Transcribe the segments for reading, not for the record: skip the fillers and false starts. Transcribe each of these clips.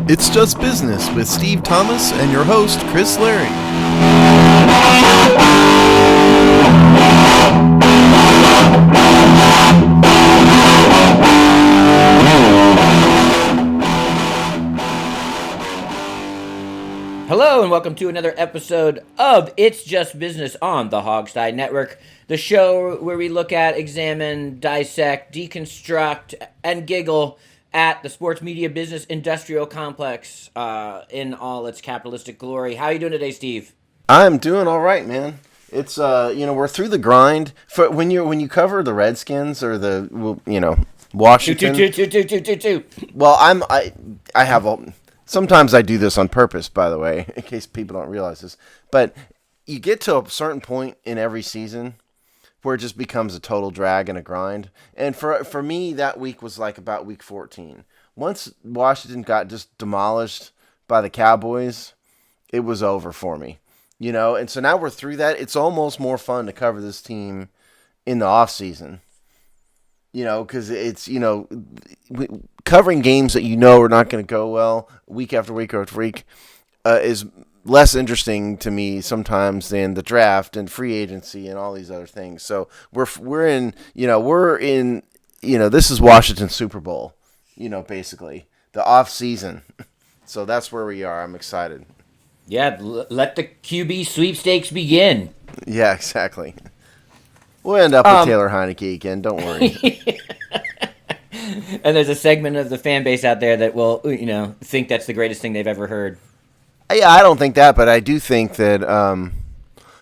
It's Just Business with Steve Thomas and your host, Chris Larry. Hello and welcome to another episode of It's Just Business on the Hogsty Network, the show where we look at, examine, dissect, deconstruct, and giggle at the sports media business industrial complex in all its capitalistic glory. How are you doing today, Steve? I'm doing all right, man. It's we're through the grind. For when you cover the Redskins or the Washington. Two. Well, I have a. Sometimes I do this on purpose, by the way, in case people don't realize this. But you get to a certain point in every season where it just becomes a total drag and a grind. And for me, that week was like about week 14. Once Washington got just demolished by the Cowboys, it was over for me. And so now we're through that. It's almost more fun to cover this team in the off season. Because it's, covering games that are not going to go well week after week after week is less interesting to me sometimes than the draft and free agency and all these other things. So we're in this is Washington's Super Bowl, basically the off season. So that's where we are. I'm excited. Yeah, let the QB sweepstakes begin. Yeah, exactly. We'll end up with Taylor Heineke again. Don't worry. And there's a segment of the fan base out there that will, think that's the greatest thing they've ever heard. Yeah, I don't think that, but I do think that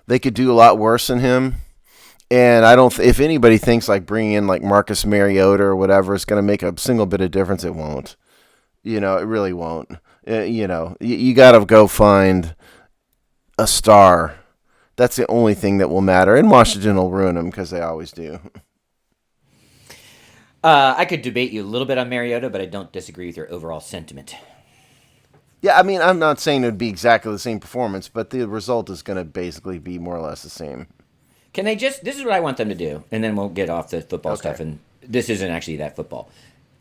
they could do a lot worse than him. And I don't. If anybody thinks like bringing in like Marcus Mariota or whatever is going to make a single bit of difference, it won't. It really won't. You got to go find a star. That's the only thing that will matter. And Washington will ruin them because they always do. I could debate you a little bit on Mariota, but I don't disagree with your overall sentiment. Yeah, I mean, I'm not saying it would be exactly the same performance, but the result is going to basically be more or less the same. Can they this is what I want them to do, and then we'll get off the football stuff, and this isn't actually that football.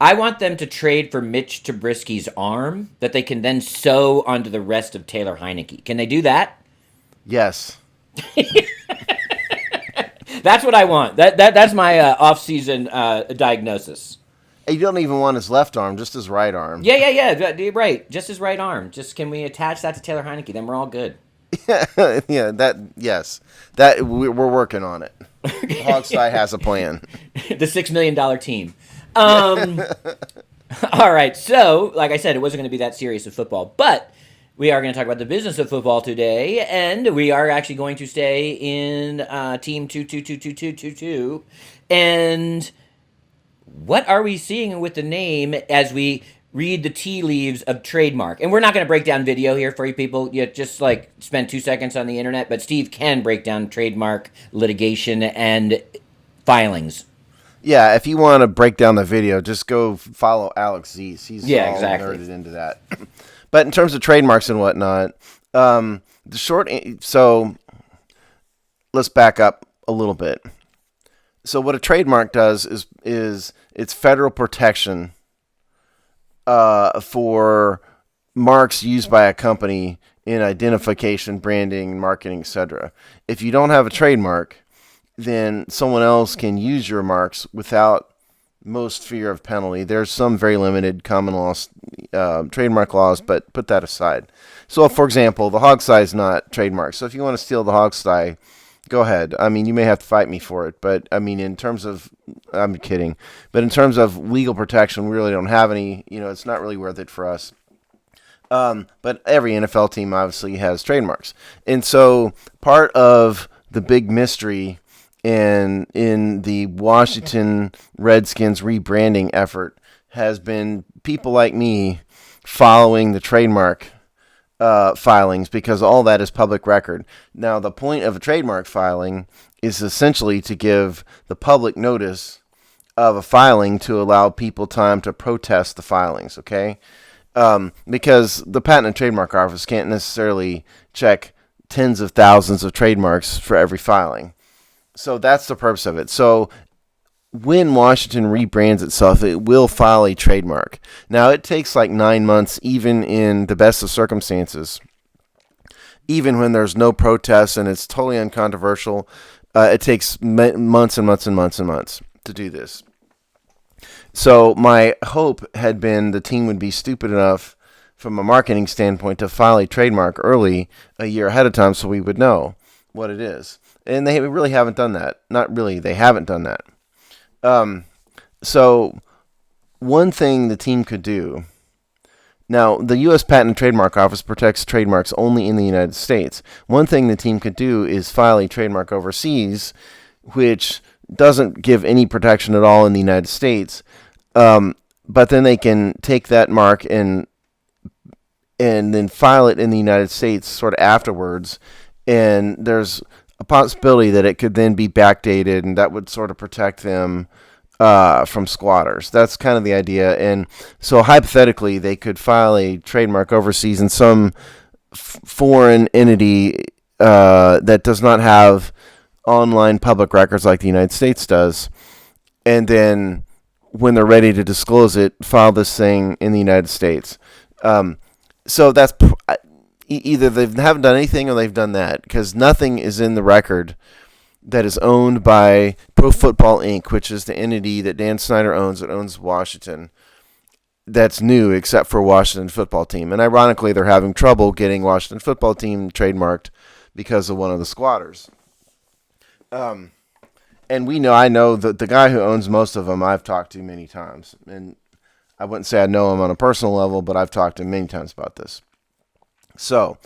I want them to trade for Mitch Trubisky's arm that they can then sew onto the rest of Taylor Heineke. Can they do that? Yes. That's what I want. That's my off-season diagnosis. You don't even want his left arm, just his right arm. Yeah. You're right. Just his right arm. Just can we attach that to Taylor Heineke? Then we're all good. Yeah. That we're working on it. Hogsty has a plan. The $6 million team. All right. So, like I said, it wasn't going to be that serious of football, but we are going to talk about the business of football today, and we are actually going to stay in Team 2222222. And what are we seeing with the name as we read the tea leaves of trademark? And we're not going to break down video here for you people. You just spend 2 seconds on the internet, but Steve can break down trademark litigation and filings. Yeah, if you want to break down the video, just go follow Alex Zeese. He's exactly nerded into that. But in terms of trademarks and whatnot, so let's back up a little bit. So what a trademark does is it's federal protection for marks used by a company in identification, branding, marketing, etc. If you don't have a trademark, then someone else can use your marks without most fear of penalty. There's some very limited common law trademark laws, but put that aside. So, for example, the Hogsty is not trademarked. So if you want to steal the Hogsty, go ahead. I mean, you may have to fight me for it, but I mean, I'm kidding. But in terms of legal protection, we really don't have any. It's not really worth it for us. But every NFL team obviously has trademarks, and so part of the big mystery in the Washington Redskins rebranding effort has been people like me following the trademark filings because all that is public record. Now, the point of a trademark filing is essentially to give the public notice of a filing to allow people time to protest the filings, okay? Because the Patent and Trademark Office can't necessarily check tens of thousands of trademarks for every filing. So that's the purpose of it. So when Washington rebrands itself, it will file a trademark. Now, it takes like 9 months, even in the best of circumstances, even when there's no protests and it's totally uncontroversial. It takes months and months and months and months to do this. So my hope had been the team would be stupid enough from a marketing standpoint to file a trademark early, a year ahead of time, so we would know what it is. And they really haven't done that. Not really, they haven't done that. So one thing the team could do. Now, the U.S. Patent and Trademark Office protects trademarks only in the United States. One thing the team could do is file a trademark overseas, which doesn't give any protection at all in the United States. But then they can take that mark and then file it in the United States sort of afterwards. And there's a possibility that it could then be backdated, and that would sort of protect them from squatters. That's kind of the idea. And so hypothetically, they could file a trademark overseas in some foreign entity that does not have online public records like the United States does. And then when they're ready to disclose it, file this thing in the United States. So that's either they haven't done anything or they've done that, because nothing is in the record that is owned by Pro Football Inc., which is the entity that Dan Snyder owns, that owns Washington, that's new except for Washington football team. And ironically, they're having trouble getting Washington football team trademarked because of one of the squatters. And I know that the guy who owns most of them, I've talked to many times. And I wouldn't say I know him on a personal level, but I've talked to him many times about this. So,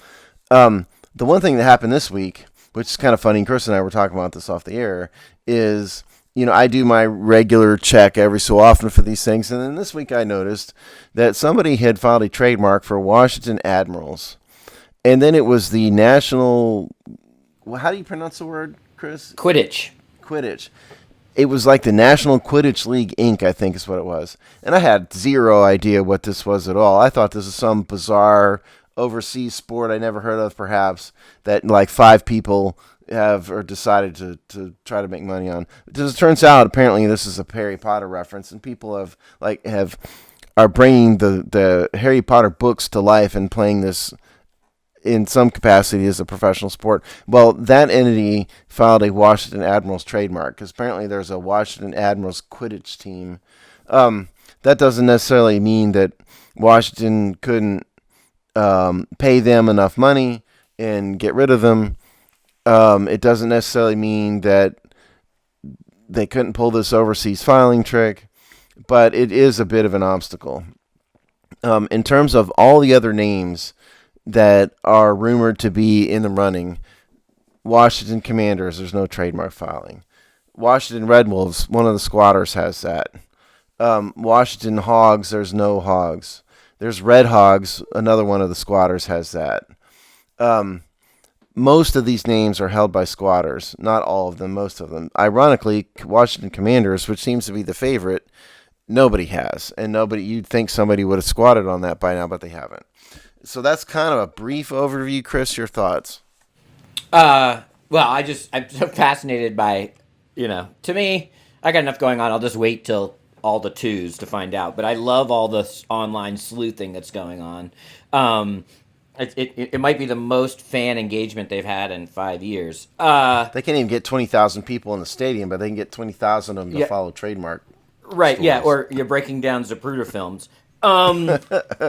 the one thing that happened this week, which is kind of funny, Chris and I were talking about this off the air, is, I do my regular check every so often for these things. And then this week I noticed that somebody had filed a trademark for Washington Admirals. And then it was the National, how do you pronounce the word, Chris? Quidditch. It was like the National Quidditch League, Inc., I think is what it was. And I had zero idea what this was at all. I thought this was some bizarre overseas sport I never heard of, perhaps, that like 5 people have or decided to try to make money on. As it turns out, apparently this is a Harry Potter reference, and people are bringing the Harry Potter books to life and playing this in some capacity as a professional sport. Well, that entity filed a Washington Admirals trademark, because apparently there's a Washington Admirals Quidditch team. That doesn't necessarily mean that Washington couldn't pay them enough money and get rid of them. It doesn't necessarily mean that they couldn't pull this overseas filing trick, but it is a bit of an obstacle. In terms of all the other names that are rumored to be in the running, Washington Commanders, there's no trademark filing. Washington Red Wolves, one of the squatters has that. Washington Hogs, there's no Hogs. There's Red Hogs, another one of the squatters has that. Most of these names are held by squatters. Not all of them, most of them. Ironically, Washington Commanders, which seems to be the favorite, nobody has. And you'd think somebody would have squatted on that by now, but they haven't. So that's kind of a brief overview. Chris, your thoughts? Well, I'm so fascinated by, to me, I got enough going on. I'll just wait till all the twos to find out. But I love all this online sleuthing that's going on. It might be the most fan engagement they've had in 5 years. They can't even get 20,000 people in the stadium, but they can get 20,000 of them to follow trademark. Right, stories. Yeah, or you're breaking down Zapruder films.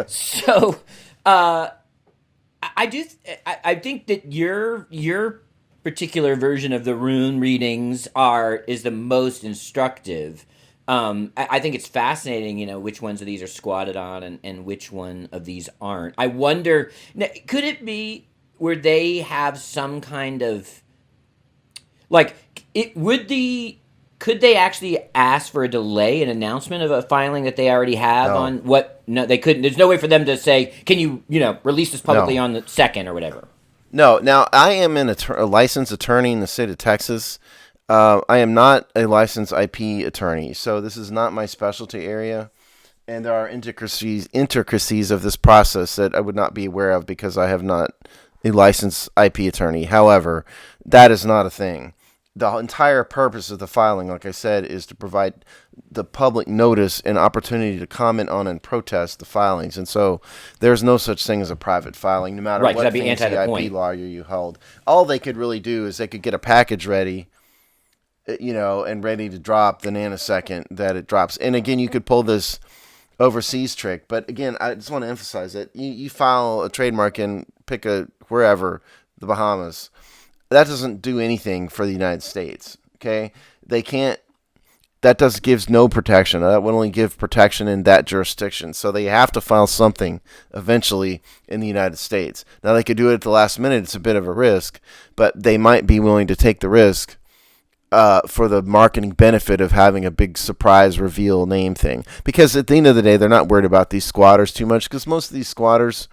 So, I think that your particular version of the rune readings is the most instructive. I think it's fascinating, which ones of these are squatted on and which one of these aren't. I wonder, could it be where they have some kind of, could they actually ask for a delay, an announcement of a filing that they already have on what? No, they couldn't. There's no way for them to say, can you, release this publicly on the 2nd or whatever. No. Now, I am a licensed attorney in the state of Texas. I am not a licensed IP attorney, so this is not my specialty area, and there are intricacies of this process that I would not be aware of because I have not a licensed IP attorney. However, that is not a thing. the entire purpose of the filing, like I said, is to provide the public notice and opportunity to comment on and protest the filings. And so there's no such thing as a private filing, no matter Right, because what that'd be fancy anti the IP point. lawyer you held. All they could really do is they could get a package ready, and ready to drop the nanosecond that it drops. And again, you could pull this overseas trick, but again, I just want to emphasize that you file a trademark and pick wherever, the Bahamas. That doesn't do anything for the United States. Okay, they can't. That gives no protection. That would only give protection in that jurisdiction. So they have to file something eventually in the United States. Now they could do it at the last minute. It's a bit of a risk, but they might be willing to take the risk for the marketing benefit of having a big surprise reveal name thing. Because at the end of the day, they're not worried about these squatters too much, because most of these squatters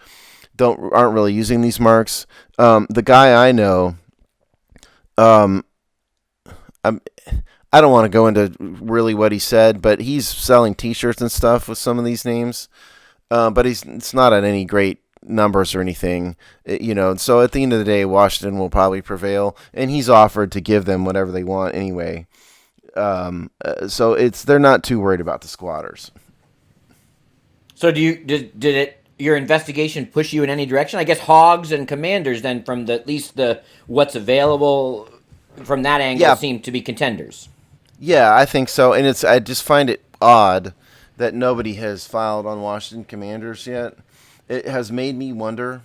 aren't really using these marks. The guy I know, um, I'm, I don't want to go into really what he said, but he's selling T-shirts and stuff with some of these names. But it's not at any great numbers or anything, So at the end of the day, Washington will probably prevail, and he's offered to give them whatever they want anyway. So they're not too worried about the squatters. So did it your investigation push you in any direction? I guess Hogs and Commanders then from at least the what's available from that angle Yeah, seem to be contenders. yeah, I think so, and I just find it odd that nobody has filed on Washington Commanders yet. It has made me wonder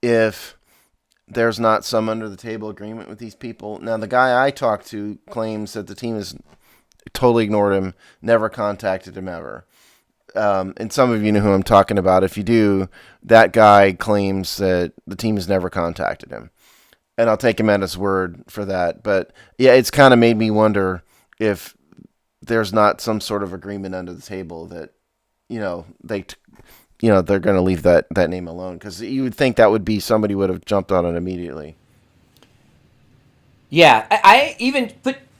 if there's not some under the table agreement with these people. Now, the guy I talked to claims that the team has totally ignored him, never contacted him ever. And some of you know who I'm talking about. If you do, that guy claims that the team has never contacted him. And I'll take him at his word for that. But yeah, it's kind of made me wonder if there's not some sort of agreement under the table that, they're going to leave that name alone, because you would think that would be somebody would have jumped on it immediately. Yeah, I even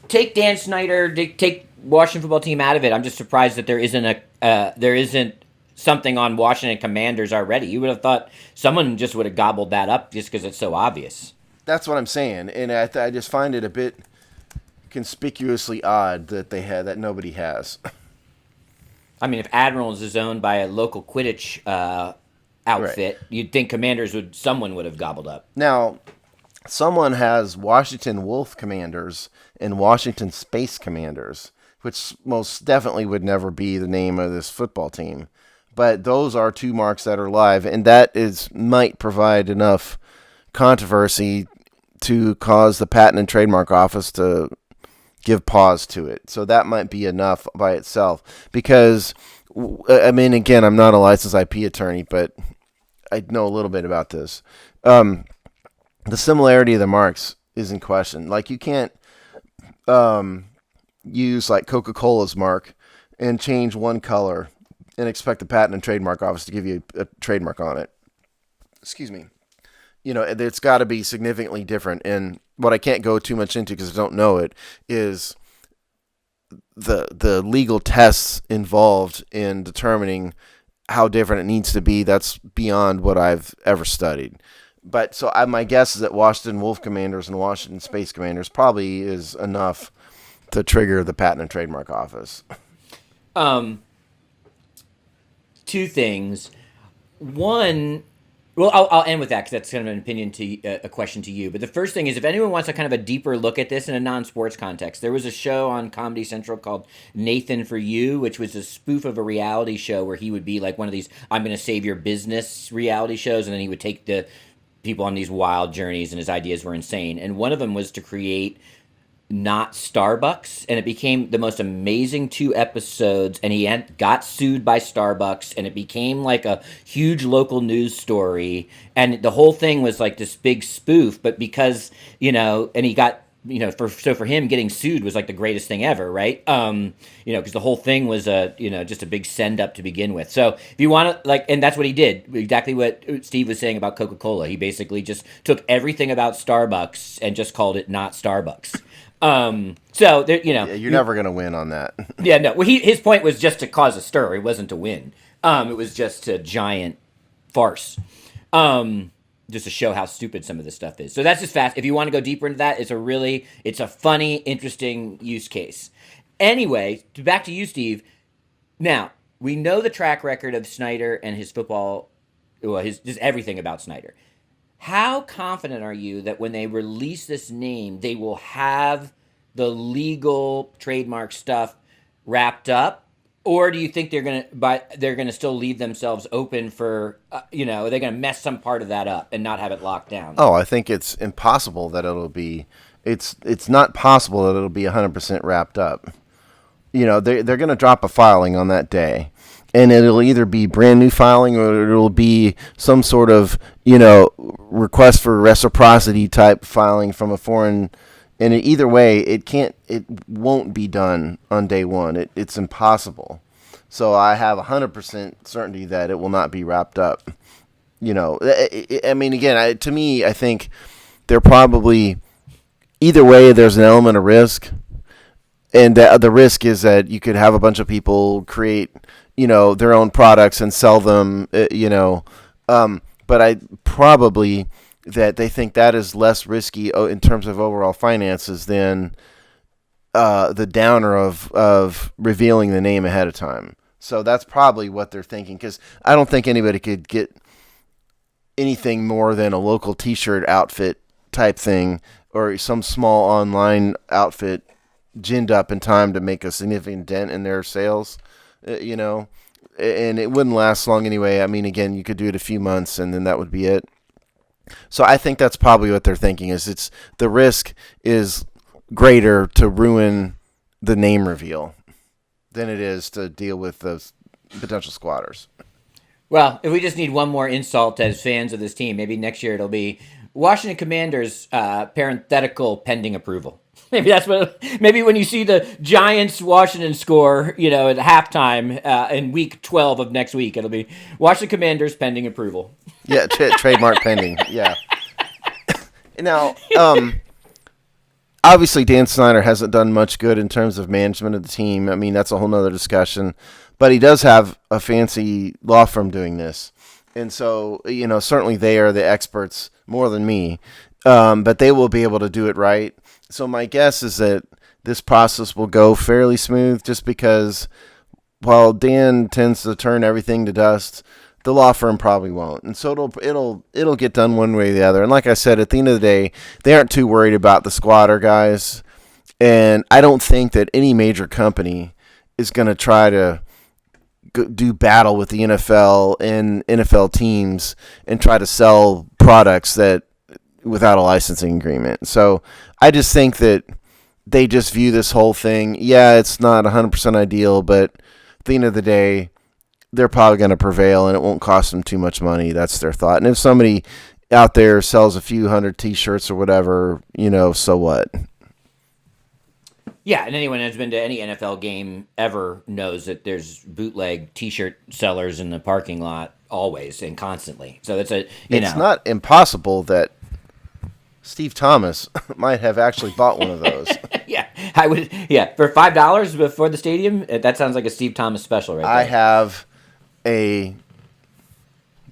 take Dan Snyder, take Washington football team out of it. I'm just surprised that there isn't something on Washington Commanders already. You would have thought someone just would have gobbled that up just because it's so obvious. That's what I'm saying, and I just find it a bit conspicuously odd that nobody has. I mean, if Admirals is owned by a local Quidditch Right outfit, you'd think someone would have gobbled up. now, someone has Washington Wolf Commanders and Washington Space Commanders, which most definitely would never be the name of this football team. But those are two marks that are live, and might provide enough controversy to cause the Patent and Trademark Office to give pause to it. So that might be enough by itself. Because, I mean, again, I'm not a licensed IP attorney, but I know a little bit about this. The similarity of the marks is in question. Like, you can't use like Coca-Cola's mark and change one color and expect the Patent and Trademark Office to give you a trademark on it. Excuse me. It's got to be significantly different. And what I can't go too much into because I don't know it is the legal tests involved in determining how different it needs to be. That's beyond what I've ever studied. But so my guess is that Washington Wolf Commanders and Washington Space Commanders probably is enough to trigger the Patent and Trademark Office. Um, Two things. One, well, I'll end with that because that's kind of an opinion to a question to you. But the first thing is, if anyone wants a kind of a deeper look at this in a non-sports context, there was a show on Comedy Central called Nathan for You, which was a spoof of a reality show where he would be like one of these "I'm going to save your business" reality shows, and then he would take the people on these wild journeys, and his ideas were insane. And one of them was to create not Starbucks, and it became the most amazing 2 episodes, and he got sued by Starbucks, and it became like a huge local news story, and the whole thing was like this big spoof. But because and he got for him getting sued was like the greatest thing ever, right? Because the whole thing was just a big send up to begin with. So if you want to and that's what he did, exactly what Steve was saying about Coca-Cola. He basically just took everything about Starbucks and just called it not Starbucks. So there, Yeah, you're never going to win on that. yeah, no. Well, his point was just to cause a stir. It wasn't to win. It was just a giant farce. just to show how stupid some of this stuff is. So that's just fast. If you want to go deeper into that, it's a funny, interesting use case. Anyway, back to you, Steve. Now, we know the track record of Snyder and his football, well, just everything about Snyder. How confident are you that when they release this name, they will have the legal trademark stuff wrapped up? Or do you think they're gonna still leave themselves open for they're gonna mess some part of that up and not have it locked down? Oh, I think it's impossible that it'll be. It's not possible that it'll be 100% wrapped up. They're going to drop a filing on that day, and it'll either be brand new filing or it'll be some sort of request for reciprocity type filing from a foreign. And either way, it won't be done on day one. It's impossible. So I have 100% certainty that it will not be wrapped up. I mean, again, to me, I think they're probably, either way, there's an element of risk. And the risk is that you could have a bunch of people create, their own products and sell them, but I probably that they think that is less risky in terms of overall finances than the downer of revealing the name ahead of time. So that's probably what they're thinking, because I don't think anybody could get anything more than a local T-shirt outfit type thing or some small online outfit ginned up in time to make a significant dent in their sales, and it wouldn't last long anyway. I mean, again, you could do it a few months and then that would be it. So I think that's probably what they're thinking, is the risk is greater to ruin the name reveal than it is to deal with those potential squatters. Well, if we just need one more insult as fans of this team, maybe next year it'll be Washington Commanders parenthetical pending approval. Maybe that's what. Maybe when you see the Giants Washington score, at halftime in week 12 of next week, it'll be Washington Commanders pending approval. Yeah, trademark pending. Yeah. Now, obviously, Dan Snyder hasn't done much good in terms of management of the team. I mean, that's a whole nother discussion. But he does have a fancy law firm doing this, and so certainly they are the experts more than me. But they will be able to do it right. So my guess is that this process will go fairly smooth, just because while Dan tends to turn everything to dust, the law firm probably won't. And so it'll get done one way or the other. And like I said, at the end of the day, they aren't too worried about the squatter guys. And I don't think that any major company is going to try to do battle with the NFL and NFL teams and try to sell products that without a licensing agreement. So I just think that they just view this whole thing, it's not 100% ideal, but at the end of the day, they're probably going to prevail and it won't cost them too much money. That's their thought. And if somebody out there sells a few hundred T-shirts or whatever, so what? Yeah, and anyone who's been to any NFL game ever knows that there's bootleg T-shirt sellers in the parking lot always and constantly. So it's not impossible that Steve Thomas might have actually bought one of those. Yeah, I would. Yeah, for $5 before the stadium. That sounds like a Steve Thomas special, right there. I have a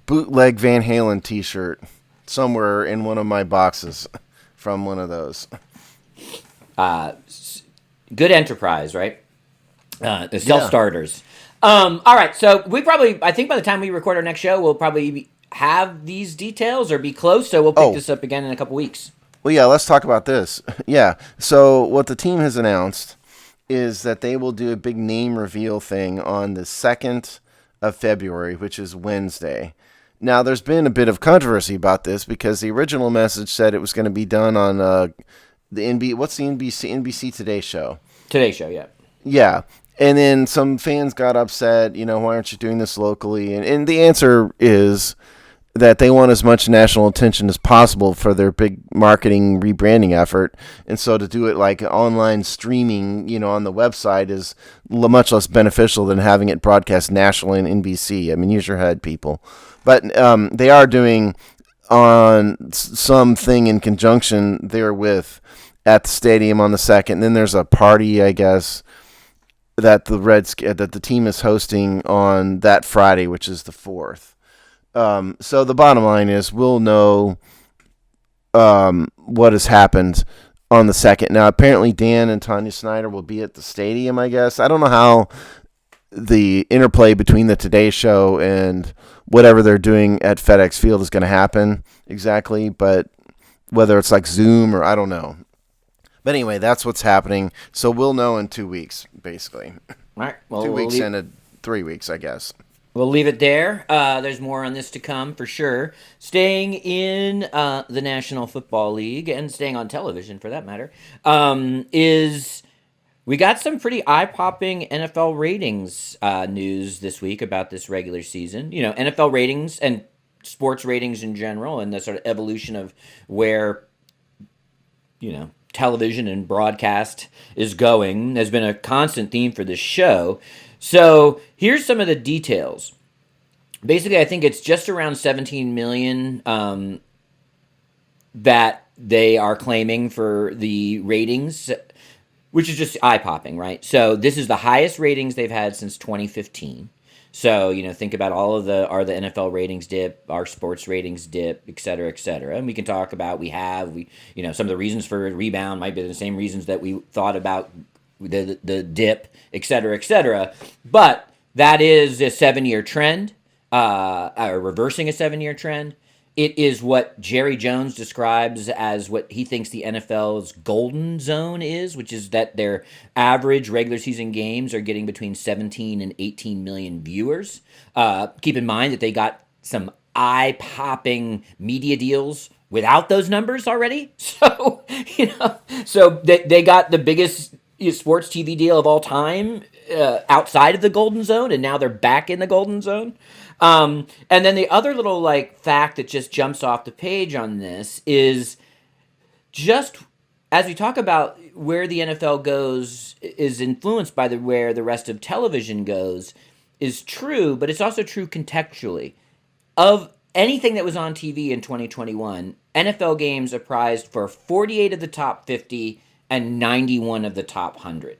bootleg Van Halen T-shirt somewhere in one of my boxes from one of those. Good enterprise, right? The self-starters. All right, so I think by the time we record our next show, we'll probably have these details or be close, so we'll pick this up again in a couple weeks. Well, yeah, let's talk about this. Yeah, so what the team has announced is that they will do a big name reveal thing on the 2nd of February, which is Wednesday. Now, there's been a bit of controversy about this because the original message said it was going to be done on what's the NBC Today show? Today show, yeah. Yeah. And then some fans got upset, why aren't you doing this locally? And the answer is that they want as much national attention as possible for their big marketing rebranding effort. And so to do it like online streaming, on the website is much less beneficial than having it broadcast nationally on NBC. I mean, use your head, people. But they are doing on something in conjunction therewith at the stadium on the 2nd. Then there's a party, I guess, that the team is hosting on that Friday, which is the 4th. So the bottom line is we'll know what has happened on the second. Now, apparently Dan and Tanya Snyder will be at the stadium, I guess. I don't know how the interplay between the Today Show and whatever they're doing at FedEx Field is going to happen exactly, but whether it's like Zoom or I don't know. But anyway, that's what's happening. So we'll know in 2 weeks, basically. All right. Well, 2 weeks and 3 weeks, I guess. We'll leave it there. There's more on this to come for sure. Staying in the National Football League and staying on television for that matter, is we got some pretty eye-popping NFL ratings news this week about this regular season. You know, NFL ratings and sports ratings in general, and the sort of evolution of where, you know, television and broadcast is going has been a constant theme for this show. So here's some of the details. Basically, I think it's just around 17 million that they are claiming for the ratings, which is just eye-popping, right? So this is the highest ratings they've had since 2015. So, you know, think about all of the NFL ratings dip, our sports ratings dip, et cetera, et cetera. And we can talk about, you know, some of the reasons for rebound might be the same reasons that we thought about the dip, et cetera, et cetera. But that is a 7-year trend, or reversing a 7-year trend. It is what Jerry Jones describes as what he thinks the NFL's golden zone is, which is that their average regular season games are getting between 17 and 18 million viewers. Keep in mind that they got some eye-popping media deals without those numbers already. So, you know, so they got the biggest sports TV deal of all time outside of the golden zone, and now they're back in the golden zone. And then the other little like fact that just jumps off the page on this is just as we talk about where the NFL goes is influenced by where the rest of television goes is true, but it's also true contextually. Of anything that was on TV in 2021, NFL games are prized for 48 of the top 50 and 91 of the top 100.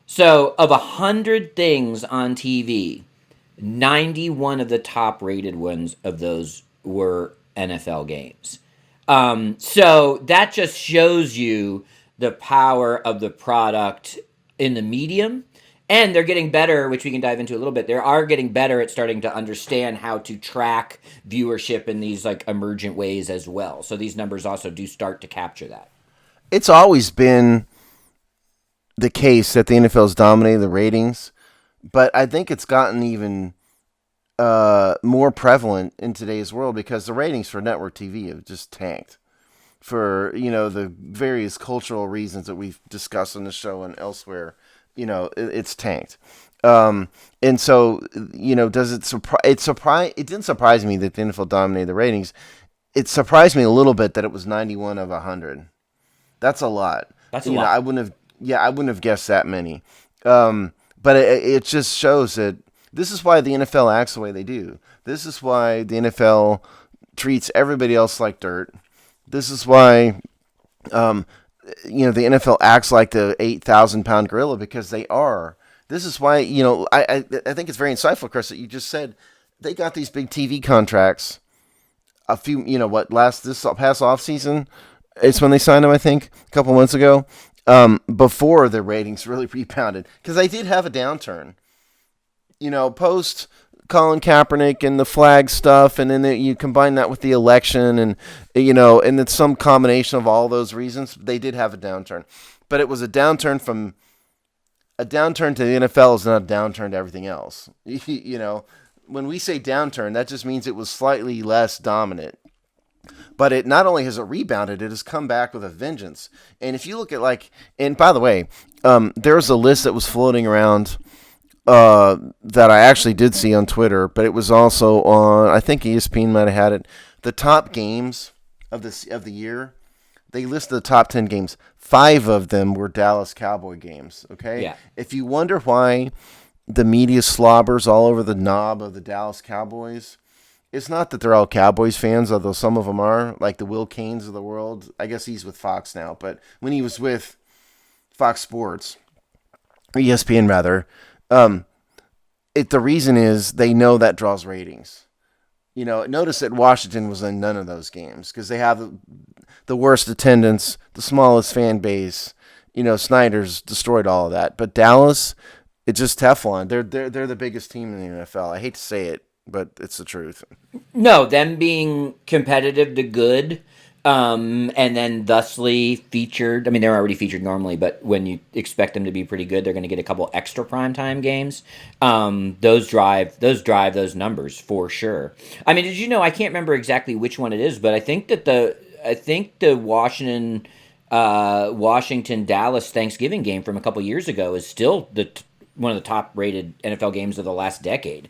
So of 100 things on TV, 91 of the top rated ones of those were NFL games. So that just shows you the power of the product in the medium. And they're getting better, which we can dive into a little bit. They are getting better at starting to understand how to track viewership in these like emergent ways as well. So these numbers also do start to capture that. It's always been the case that the NFL's dominated the ratings, but I think it's gotten even more prevalent in today's world because the ratings for network TV have just tanked for, you know, the various cultural reasons that we've discussed on the show and elsewhere. You know, it's tanked. And so, you know, does it it didn't surprise me that the NFL dominated the ratings. It surprised me a little bit that it was 91 of 100. That's a lot. That's a lot. I wouldn't have guessed that many. But it just shows that this is why the NFL acts the way they do. This is why the NFL treats everybody else like dirt. This is why, you know, the NFL acts like the 8,000-pound gorilla because they are. This is why, you know, I think it's very insightful, Chris, that you just said they got these big TV contracts a few, you know, this past offseason. It's when they signed them, I think, a couple months ago, before the ratings really rebounded. Because they did have a downturn. You know, post Colin Kaepernick and the flag stuff, and then you combine that with the election, and, you know, and it's some combination of all those reasons, they did have a downturn. But it was a downturn to the NFL is not a downturn to everything else. You know, when we say downturn, that just means it was slightly less dominant. But it not only has it rebounded, it has come back with a vengeance. And if you look at and by the way, there's a list that was floating around that I actually did see on Twitter, but it was also on, I think ESPN might have had it, the top games of the year. They listed the top 10 games. 5 of them were Dallas Cowboy games, okay? Yeah. If you wonder why the media slobbers all over the knob of the Dallas Cowboys, it's not that they're all Cowboys fans, although some of them are, like the Will Canes of the world. I guess he's with Fox now, but when he was with Fox Sports, or ESPN rather, the reason is they know that draws ratings. Notice that Washington was in none of those games because they have the worst attendance, the smallest fan base. Snyder's destroyed all of that. But Dallas, it's just Teflon. They're the biggest team in the NFL. I hate to say it, but it's the truth. No, them being competitive to good, and then thusly featured. I mean, they're already featured normally, but when you expect them to be pretty good, they're going to get a couple extra primetime games. Those drive those numbers for sure. I mean, did you know? I can't remember exactly which one it is, but I think the Washington Dallas Thanksgiving game from a couple years ago is still one of the top rated NFL games of the last decade.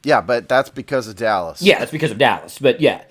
Yeah, but that's because of Dallas. Yeah, that's because of Dallas. But yeah.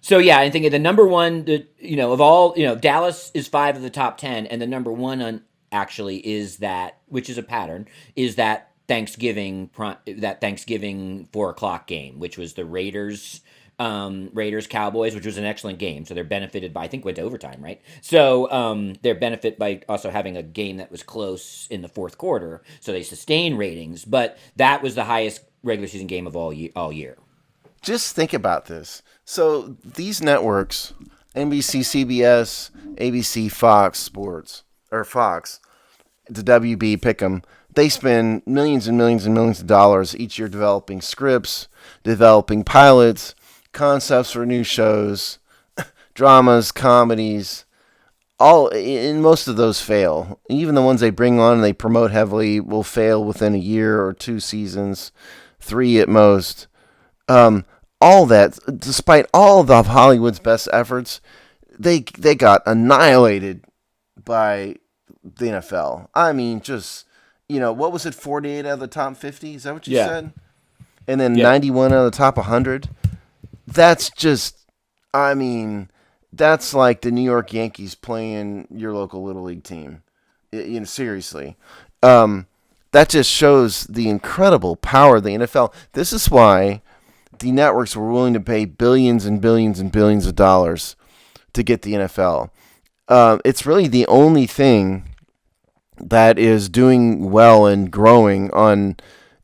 So yeah, I think the number one, of all, Dallas is 5 of the top 10, and the number one actually is that, which is a pattern, is that Thanksgiving 4:00 game, which was the Raiders Cowboys, which was an excellent game. So they're benefited by, I think went to overtime, right? So they're benefit by also having a game that was close in the fourth quarter, so they sustain ratings. But that was the highest regular season game of all year. Just think about this. So these networks, NBC, CBS, ABC, Fox Sports, or Fox, the WB, Pick'em, they spend millions and millions and millions of dollars each year developing scripts, developing pilots, concepts for new shows, dramas, comedies. Most of those fail. Even the ones they bring on and they promote heavily will fail within a year or 2 seasons, 3 at most. All that, despite all of Hollywood's best efforts, they got annihilated by the NFL. I mean, just, what was it, 48 out of the top 50? Is that what you said? And then 91 out of the top 100? That's just, I mean, that's like the New York Yankees playing your local Little League team. Seriously. That just shows the incredible power of the NFL. This is why the networks were willing to pay billions and billions and billions of dollars to get the NFL. It's really the only thing that is doing well and growing on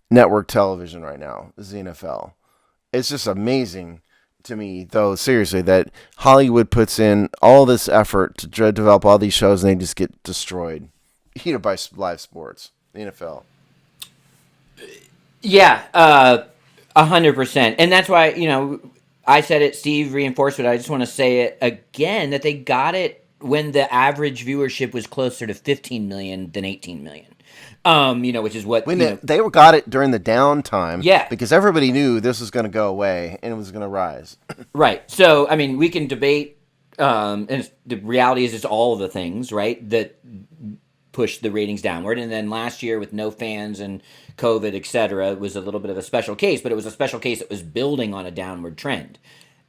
network television right now is the NFL. It's just amazing to me, though, seriously, that Hollywood puts in all this effort to develop all these shows and they just get destroyed, by live sports, the NFL. Yeah, 100%. And that's why, I said it, Steve reinforced it. I just want to say it again, that they got it when the average viewership was closer to 15 million than 18 million. Which is what... They got it during the downtime. Yeah. Because everybody knew this was going to go away and it was going to rise. Right. So, I mean, we can debate, and the reality is it's all of the things, right, that pushed the ratings downward. And then last year with no fans and COVID, etc., was a little bit of a special case, but it was a special case that was building on a downward trend.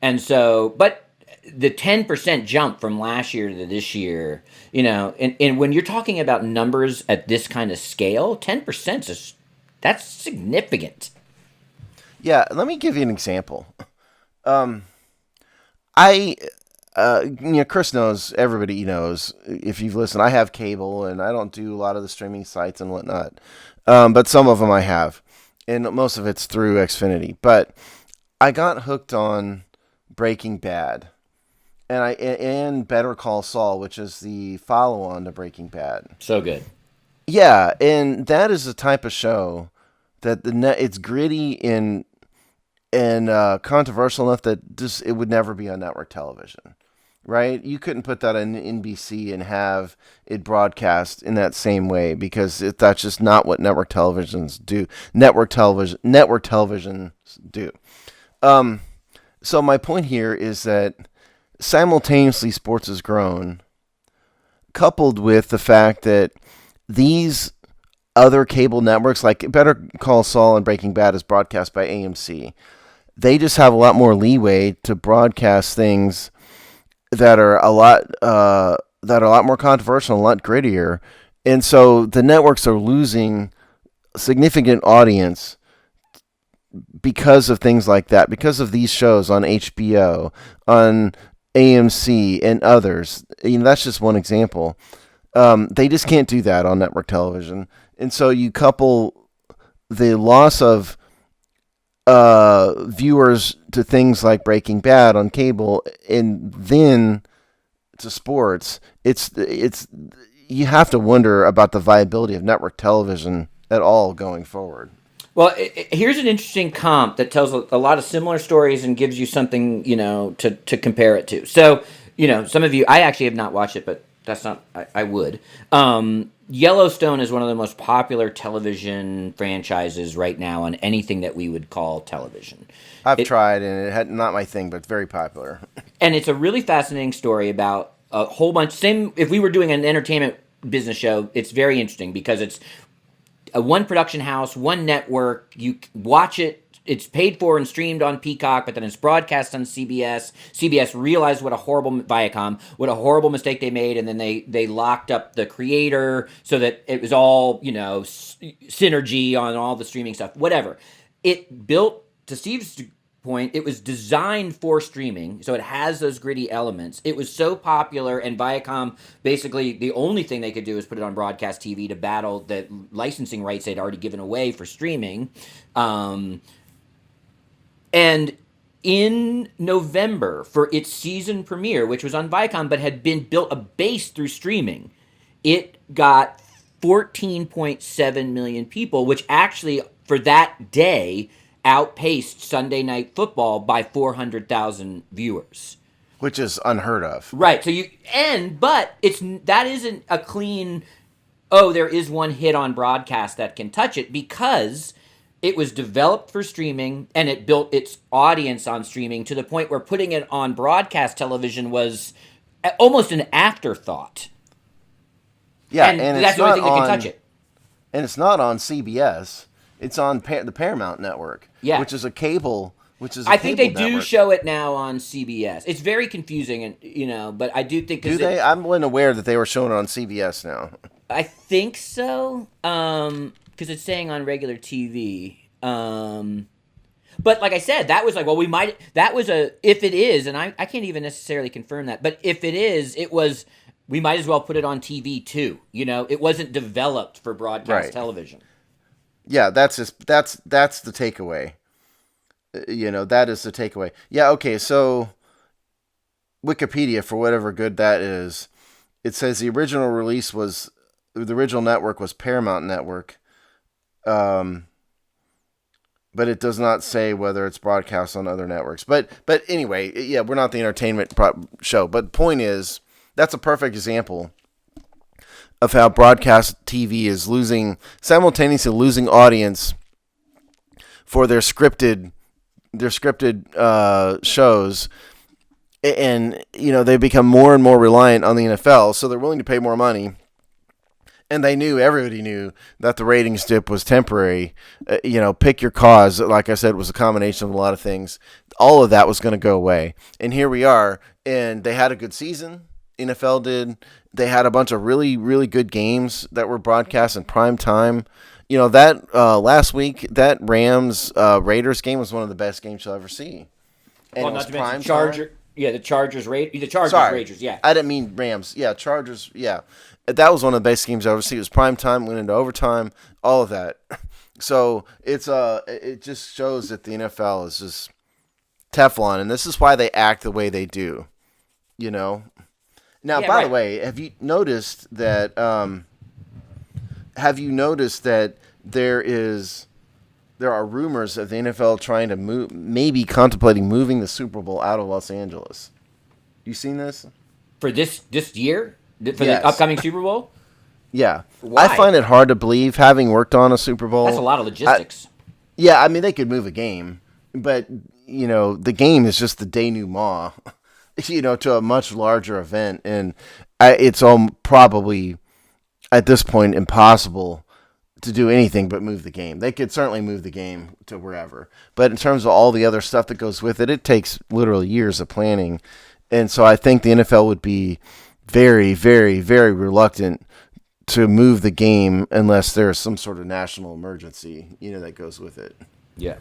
And so, but the 10% jump from last year to this year, and when you're talking about numbers at this kind of scale, 10% that's significant. Yeah, let me give you an example. Chris knows, everybody knows, if you've listened, I have cable and I don't do a lot of the streaming sites and whatnot. But some of them I have, and most of it's through Xfinity. But I got hooked on Breaking Bad, and Better Call Saul, which is the follow-on to Breaking Bad. So good. Yeah, and that is the type of show that it's gritty and controversial enough that just it would never be on network television. Right? You couldn't put that on NBC and have it broadcast in that same way because that's just not what network televisions do. Network televisions do. So my point here is that simultaneously sports has grown, coupled with the fact that these other cable networks, like Better Call Saul and Breaking Bad, is broadcast by AMC. They just have a lot more leeway to broadcast things that are a lot more controversial, a lot grittier, and so the networks are losing significant audience because of things like that, because of these shows on HBO, on AMC, and others. That's just one example. They just can't do that on network television, and so you couple the loss of viewers to things like Breaking Bad on cable, and then to sports, it's you have to wonder about the viability of network television at all going forward. Well, here's an interesting comp that tells a lot of similar stories and gives you something, to compare it to. So, some of you, I actually have not watched it, but that's not, I would. Yellowstone is one of the most popular television franchises right now on anything that we would call television. I've tried, and it had not my thing, but very popular. And it's a really fascinating story about a whole bunch. Same, if we were doing an entertainment business show, it's very interesting because it's a one production house, one network. You watch it. It's paid for and streamed on Peacock, but then it's broadcast on CBS. CBS realized what a horrible mistake they made, and then they locked up the creator so that it was all, synergy on all the streaming stuff. Whatever. It built, to Steve's point, it was designed for streaming, so it has those gritty elements. It was so popular, and Viacom, basically the only thing they could do is put it on broadcast TV to battle the licensing rights they'd already given away for streaming. And in November, for its season premiere, which was on Viacom but had been built a base through streaming, it got 14.7 million people, which actually, for that day, outpaced Sunday Night Football by 400,000 viewers. Which is unheard of. Right. So but that isn't a clean, there is one hit on broadcast that can touch it, because it was developed for streaming, and it built its audience on streaming to the point where putting it on broadcast television was almost an afterthought. Yeah, and that's the only thing that can touch it. And it's not on CBS. It's on the Paramount Network, which is a cable. I think they do show it now on CBS. It's very confusing, and but I do think. Do they? I wasn't aware that they were showing it on CBS now. I think so. Because it's saying on regular TV. But like I said, that was like, well, if it is, and I can't even necessarily confirm that, but if it is, we might as well put it on TV too. It wasn't developed for broadcast television. Yeah, that's the takeaway. That is the takeaway. Yeah, okay, so Wikipedia, for whatever good that is, it says the original network was Paramount Network. But it does not say whether it's broadcast on other networks. But anyway, yeah, we're not the entertainment show. But point is, that's a perfect example of how broadcast TV is simultaneously losing audience for their scripted shows, and they become more and more reliant on the NFL, so they're willing to pay more money. And everybody knew that the ratings dip was temporary. Pick your cause. Like I said, it was a combination of a lot of things. All of that was going to go away. And here we are. And they had a good season. NFL did. They had a bunch of really, really good games that were broadcast in prime time. That last week, that Rams Raiders game was one of the best games you'll ever see. And not to mention Chargers. Yeah, the Chargers Raiders. Yeah, I didn't mean Rams. Yeah, Chargers. Yeah. That was one of the best games I ever see. It was prime time, went into overtime, all of that. So it just shows that the NFL is just Teflon, and this is why they act the way they do. Now, by the way, have you noticed that? There are rumors of the NFL trying to maybe contemplating moving the Super Bowl out of Los Angeles? You seen this? For this year? The upcoming Super Bowl? Yeah. Why? I find it hard to believe, having worked on a Super Bowl. That's a lot of logistics. They could move a game, but, the game is just the denouement, to a much larger event, and it's all probably, at this point, impossible to do anything but move the game. They could certainly move the game to wherever, but in terms of all the other stuff that goes with it, it takes literally years of planning, and so I think the NFL would be very, very, very reluctant to move the game unless there's some sort of national emergency, that goes with it. Yeah.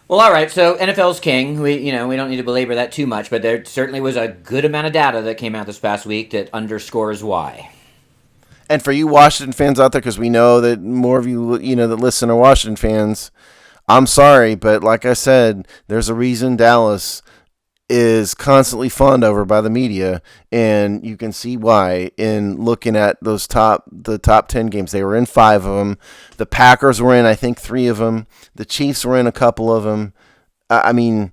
Well, all right. So NFL's king. We don't need to belabor that too much, but there certainly was a good amount of data that came out this past week that underscores why. And for you Washington fans out there, because we know that more of you, that listen are Washington fans, I'm sorry, but like I said, there's a reason Dallas is constantly fawned over by the media, and you can see why in looking at the top 10 games. They were in 5 of them. The Packers were in, I think, 3 of them. The Chiefs were in a couple of them. I mean,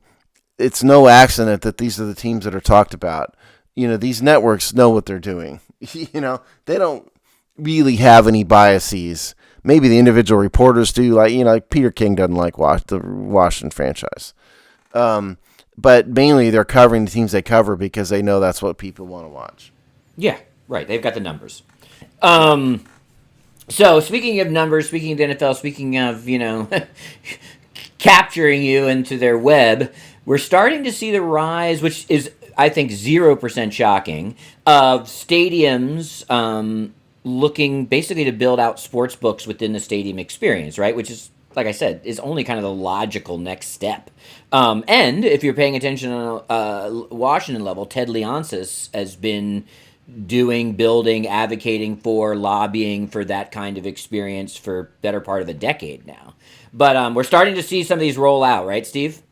it's no accident that these are the teams that are talked about. These networks know what they're doing. They don't really have any biases. Maybe the individual reporters do, like Peter King doesn't like the Washington franchise. But mainly they're covering the teams they cover because they know that's what people want to watch. Yeah, right. They've got the numbers. So speaking of numbers, speaking of the NFL, speaking of, capturing you into their web, we're starting to see the rise, which is, I think, 0% shocking, of stadiums looking basically to build out sports books within the stadium experience, right? Which is, like I said, is only kind of the logical next step. And if you're paying attention on a Washington level, Ted Leonsis has been building, advocating for, lobbying for that kind of experience for better part of a decade now. But we're starting to see some of these roll out, right, Steve?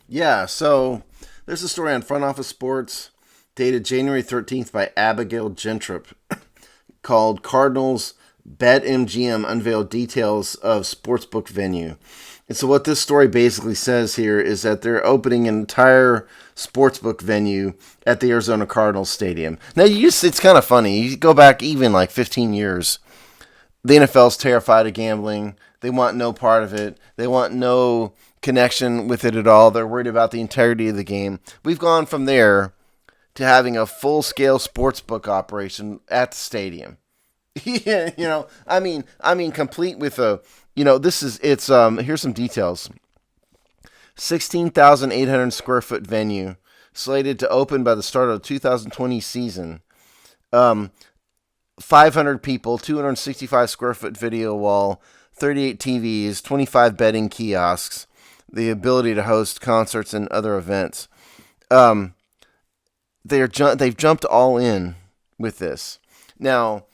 Yeah, so there's a story on Front Office Sports dated January 13th by Abigail Gentrup called Cardinals BetMGM unveiled details of sportsbook venue. And so what this story basically says here is that they're opening an entire sportsbook venue at the Arizona Cardinals Stadium. Now, it's kind of funny. You go back even like 15 years. The NFL's terrified of gambling. They want no part of it. They want no connection with it at all. They're worried about the integrity of the game. We've gone from there to having a full-scale sportsbook operation at the stadium. I mean, complete with here's some details. 16,800 square foot venue slated to open by the start of the 2020 season. 500 people, 265 square foot video wall, 38 TVs, 25 betting kiosks, the ability to host concerts and other events. They've jumped all in with this. Now,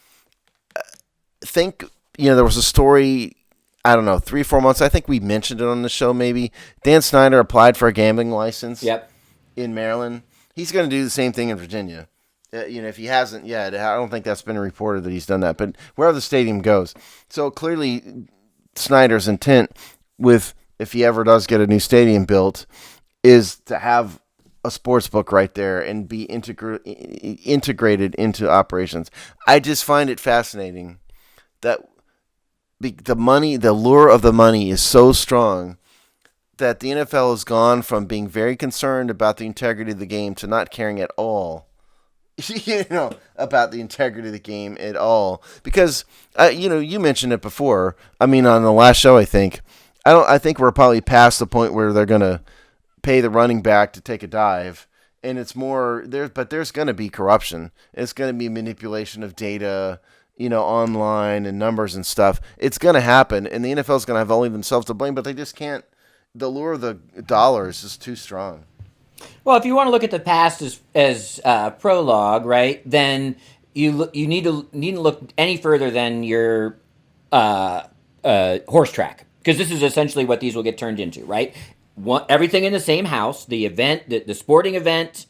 there was a story, I don't know, 3-4 months. I think we mentioned it on the show maybe. Dan Snyder applied for a gambling license in Maryland. He's going to do the same thing in Virginia. If he hasn't yet, I don't think that's been reported that he's done that. But wherever the stadium goes. So clearly Snyder's intent if he ever does get a new stadium built, is to have a sports book right there and be integrated into operations. I just find it fascinating that the lure of the money is so strong that the NFL has gone from being very concerned about the integrity of the game to not caring at all, about the integrity of the game at all. Because, you mentioned it before. I mean, on the last show, I think we're probably past the point where they're going to pay the running back to take a dive. And it's more there, but there's going to be corruption. It's going to be manipulation of data, online and numbers and stuff. It's going to happen, and the NFL is going to have only themselves to blame, but they just can't. The lure of the dollar is just too strong. Well, if you want to look at the past as prologue, right, then you need to look any further than your horse track, because this is essentially what these will get turned into, right? Everything in the same house, the event, the sporting event,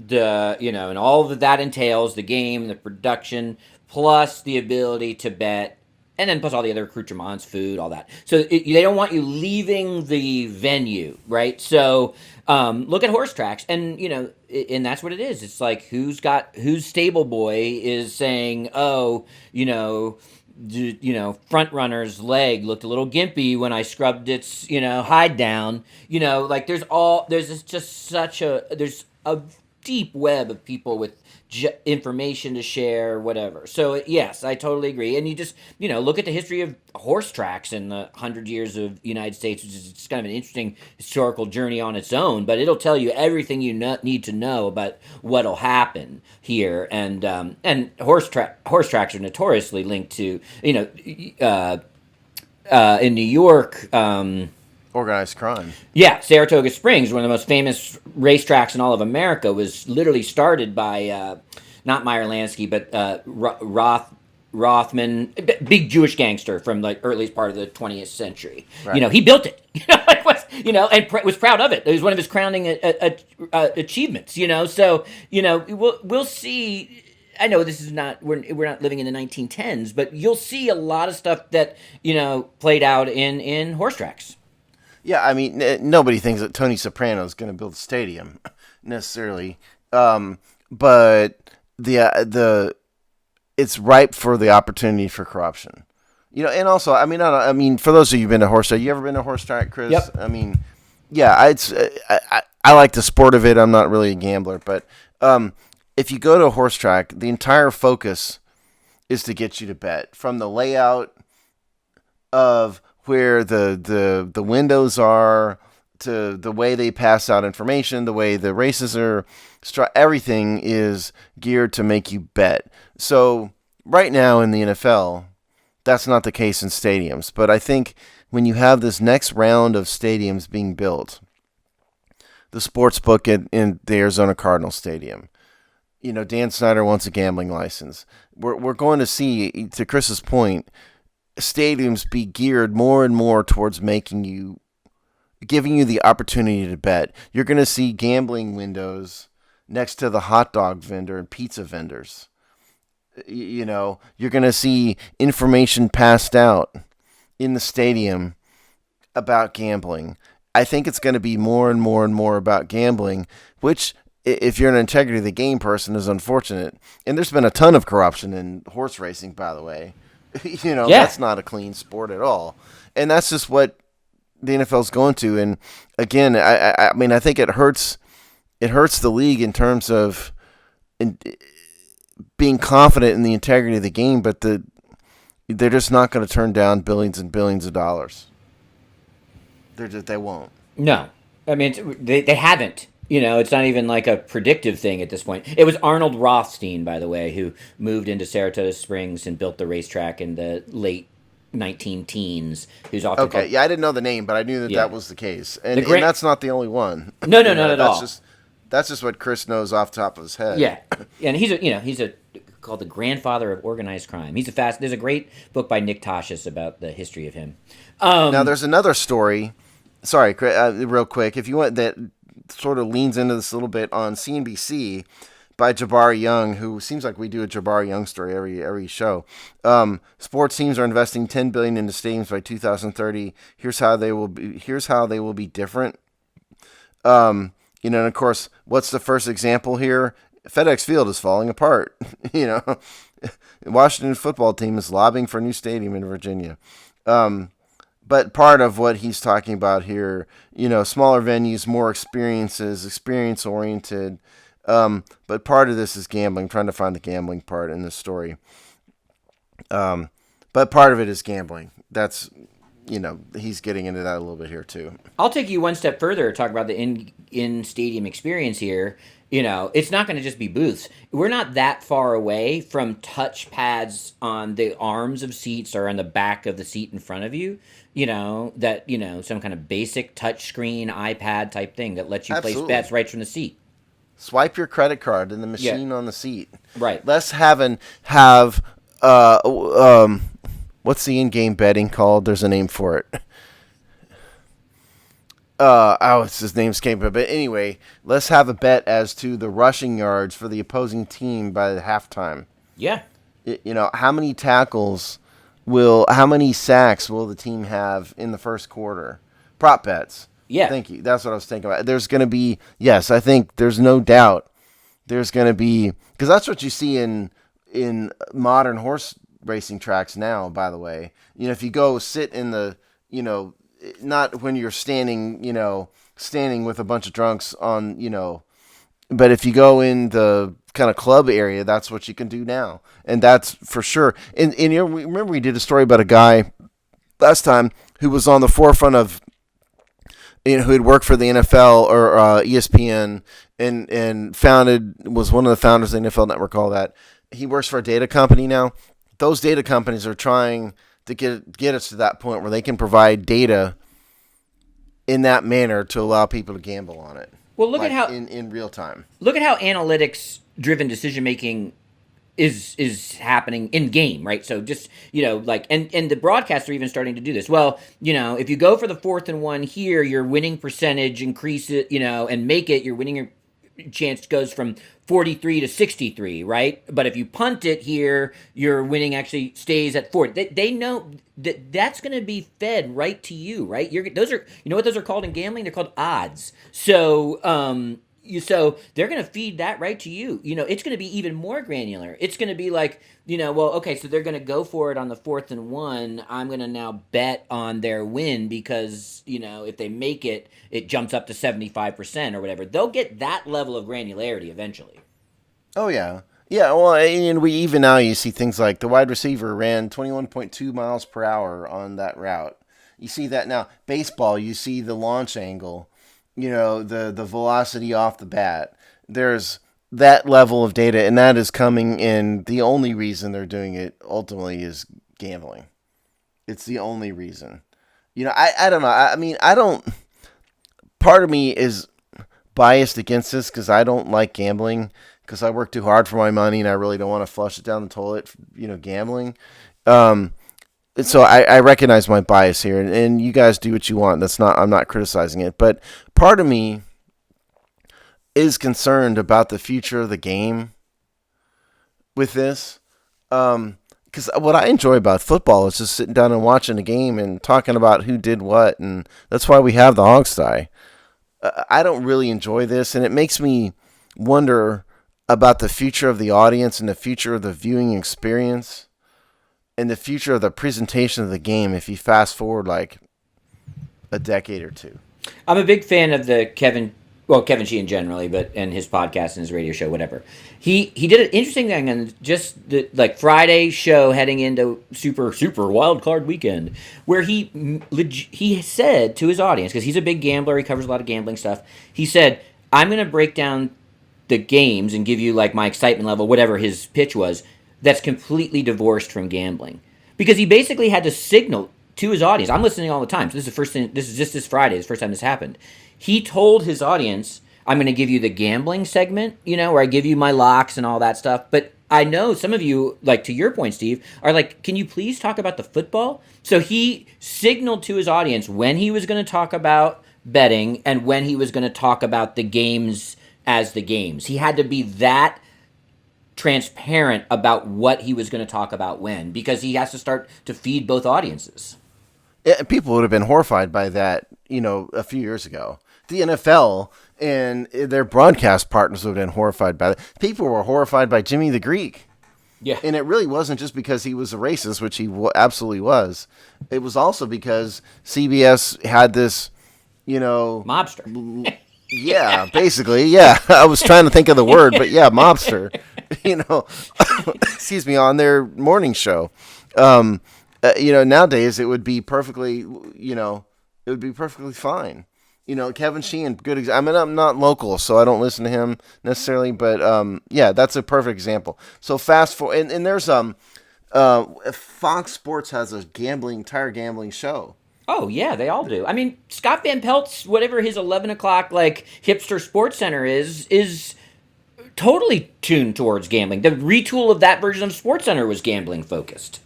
and all that entails, the game, the production, plus the ability to bet, and then plus all the other accoutrements, food, all that. So they don't want you leaving the venue, right? So look at horse tracks, and and that's what it is. It's like whose stable boy is saying, front runner's leg looked a little gimpy when I scrubbed its hide down. There's a deep web of people with information to share, whatever. So yes, I totally agree. And you just look at the history of horse tracks in the 100 years of United States, which is just kind of an interesting historical journey on its own. But it'll tell you everything you need to know about what'll happen here. And horse tracks are notoriously linked to in New York. Organized crime. Yeah, Saratoga Springs, one of the most famous racetracks in all of America, was literally started by not Meyer Lansky, but Rothman, big Jewish gangster from like earliest part of the 20th century. Right. He built it. And was proud of it. It was one of his crowning achievements. So we'll see. I know this is not we're not living in the 1910s, but you'll see a lot of stuff that played out in horse tracks. Yeah, I mean, nobody thinks that Tony Soprano is going to build a stadium necessarily, but the it's ripe for the opportunity for corruption. And also, I mean, for those of you who've been to horse track, you ever been to horse track, Chris? Yep. I mean, yeah, I like the sport of it. I'm not really a gambler, but if you go to a horse track, the entire focus is to get you to bet, from the layout of where the windows are, to the way they pass out information, the way the races are, everything is geared to make you bet. So right now in the NFL, that's not the case in stadiums. But I think when you have this next round of stadiums being built, the sports book in the Arizona Cardinal Stadium, Dan Snyder wants a gambling license. We're going to see, to Chris's point, stadiums be geared more and more towards giving you the opportunity to bet. You're going to see gambling windows next to the hot dog vendor and pizza vendors. You're going to see information passed out in the stadium about gambling. I think it's going to be more and more and more about gambling, which, if you're an integrity of the game person, is unfortunate. And there's been a ton of corruption in horse racing, by the way. That's not a clean sport at all. And that's just what the NFL's going to. And again, I mean, I think it hurts the league in terms of being confident in the integrity of the game, but they're just not going to turn down billions and billions of dollars. They won't. No. I mean, they haven't. It's not even like a predictive thing at this point. It was Arnold Rothstein, by the way, who moved into Saratoga Springs and built the racetrack in the late 19-teens. Who's often okay. Yeah, I didn't know the name, but I knew that was the case, and that's not the only one. No, not at all. That's just what Chris knows off the top of his head. Yeah, and he's called the grandfather of organized crime. There's a great book by Nick Tosches about the history of him. Now there's another story. Sorry, real quick, if you want, that sort of leans into this a little bit, on CNBC by Jabari Young, who seems like we do a Jabari Young story every show. Sports teams are investing $10 billion into stadiums by 2030. Here's how they will be different. And of course, what's the first example here? FedEx Field is falling apart. The Washington football team is lobbying for a new stadium in Virginia. But part of what he's talking about here, smaller venues, more experiences, experience-oriented. But part of this is gambling, trying to find the gambling part in this story. But part of it is gambling. That's, he's getting into that a little bit here too. I'll take you one step further, talk about the in-stadium experience here. It's not going to just be booths. We're not that far away from touch pads on the arms of seats or on the back of the seat in front of you. Some kind of basic touch screen iPad type thing that lets you place bets right from the seat. Swipe your credit card in the machine on the seat. Right. Let's have what's the in-game betting called? There's a name for it. It's his name escaped me. But anyway, let's have a bet as to the rushing yards for the opposing team by the halftime. Yeah. How many sacks will the team have in the first quarter? Prop bets. Yeah. Thank you. That's what I was thinking about. There's going to be, yes, I think there's no doubt there's going to be, because that's what you see in modern horse racing tracks now, by the way. If you go sit in the, not when you're standing with a bunch of drunks on, but if you go in the kind of club area, that's what you can do now. And that's for sure. And remember we did a story about a guy last time who was on the forefront of, who had worked for the NFL or ESPN and was one of the founders of the NFL Network, all that. He works for a data company now. Those data companies are trying to get us to that point where they can provide data in that manner to allow people to gamble on it. Well, look at how in real time. Look at how analytics-driven decision making is happening in game, right? So just, like, and the broadcasts are even starting to do this. Well, if you go for the 4th and 1 here, your winning percentage increases, and make it, your winning chance goes from 43 to 63, right? But if you punt it here, your winning actually stays at 40. They know that's going to be fed right to you, right? Those are, what those are called in gambling? They're called odds. So, so they're going to feed that right to you. It's going to be even more granular. It's going to be like, okay, so they're going to go for it on the 4th and 1. I'm going to now bet on their win because, if they make it, it jumps up to 75% or whatever. They'll get that level of granularity eventually. Oh, yeah. Yeah, well, and we even now you see things like the wide receiver ran 21.2 miles per hour on that route. You see that now. Baseball, you see the launch angle, the velocity off the bat. There's that level of data, and that is coming in. The only reason they're doing it ultimately is gambling. It's the only reason. I don't know. I mean, I don't. Part of me is biased against this because I don't like gambling because I work too hard for my money and I really don't want to flush it down the toilet, gambling. So I recognize my bias here, and you guys do what you want. I'm not criticizing it, but part of me is concerned about the future of the game with this. Because what I enjoy about football is just sitting down and watching a game and talking about who did what, and that's why we have the Hogsty. I don't really enjoy this, and it makes me wonder about the future of the audience and the future of the viewing experience and the future of the presentation of the game if you fast forward like a decade or two. I'm a big fan of the Kevin Sheehan generally, and his podcast and his radio show, whatever. He did an interesting thing on just the Friday show heading into super wild card weekend, where he said to his audience, because he's a big gambler, he covers a lot of gambling stuff. He said, "I'm going to break down the games and give you my excitement level, whatever his pitch was, that's completely divorced from gambling," because he basically had to signal to his audience. I'm listening all the time. So this is the first thing. This is just this Friday. It's the first time this happened. He told his audience, "I'm going to give you the gambling segment, where I give you my locks and all that stuff. But I know some of you, to your point, Steve, are like, can you please talk about the football?" So he signaled to his audience when he was going to talk about betting and when he was going to talk about the games as the games. He had to be that transparent about what he was going to talk about when, because he has to start to feed both audiences. Yeah, people would have been horrified by that, a few years ago. The NFL and their broadcast partners would have been horrified by that. People were horrified by Jimmy the Greek. Yeah. And it really wasn't just because he was a racist, which he absolutely was. It was also because CBS had this, mobster. Yeah, basically, yeah. I was trying to think of the word, but yeah, mobster. Excuse me, on their morning show. Nowadays it would be perfectly, fine. Kevin Sheehan, good. I mean, I'm not local, so I don't listen to him necessarily, but yeah, that's a perfect example. So fast forward, and there's Fox Sports has a entire gambling show. Oh, yeah, they all do. I mean, Scott Van Pelt's, whatever his 11 o'clock, hipster sports center is totally tuned towards gambling. The retool of that version of Sports Center was gambling focused.